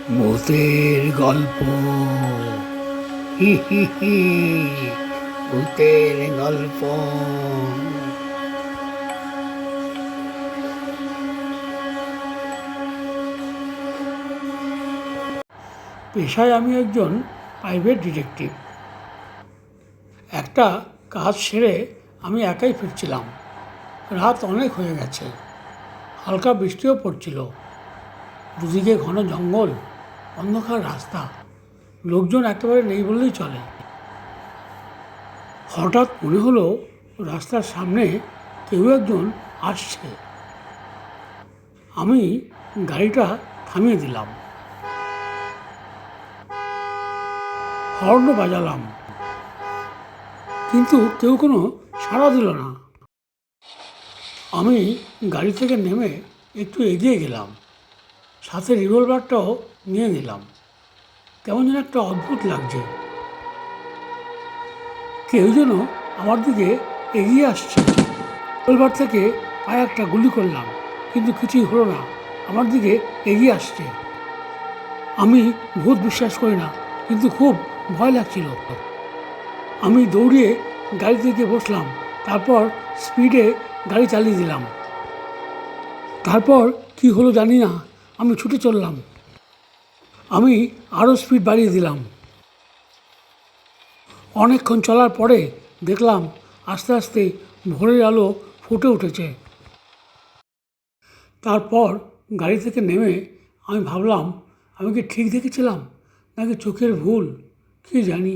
ভূতের গল্প। হি হি হি। ভূতের গল্প। পেশায় আমি একজন প্রাইভেট ডিটেকটিভ। একটা কাজ সেরে আমি একাই ফিরছিলাম। রাত অনেক হয়ে গেছে, হালকা বৃষ্টিও পড়ছিল। দুদিকে ঘন জঙ্গল, অন্ধকার রাস্তা, লোকজন একেবারে নেই বললেই চলে। হঠাৎ মনে হলো রাস্তার সামনে কেউ একজন আসছে। আমি গাড়িটা থামিয়ে দিলাম, হর্ন বাজালাম, কিন্তু কেউ কোনো সাড়া দিল না। আমি গাড়ি থেকে নেমে একটু এগিয়ে গেলাম, সাথে রিভলভারটাও নিয়ে নিলাম। কেমন যেন একটা অদ্ভুত লাগছে। কেউ যেন আমার দিকে এগিয়ে আসছে। রিভলভার থেকে পায়ে একটা গুলি করলাম, কিন্তু কিছুই হলো না। আমার দিকে এগিয়ে আসছে। আমি ভূত বিশ্বাস করি না, কিন্তু খুব ভয় লাগছিল। আমি দৌড়িয়ে গাড়িতে গিয়ে বসলাম, তারপর স্পিডে গাড়ি চালিয়ে দিলাম। তারপর কি হলো জানি না, আমি ছুটে চললাম। আমি আরও স্পিড বাড়িয়ে দিলাম। অনেকক্ষণ চলার পরে দেখলাম আস্তে আস্তে ভোরের আলো ফুটে উঠেছে। তারপর গাড়ি থেকে নেমে আমি ভাবলাম, আমি কি ঠিক দেখেছিলাম নাকি চোখের ভুল, কি জানি।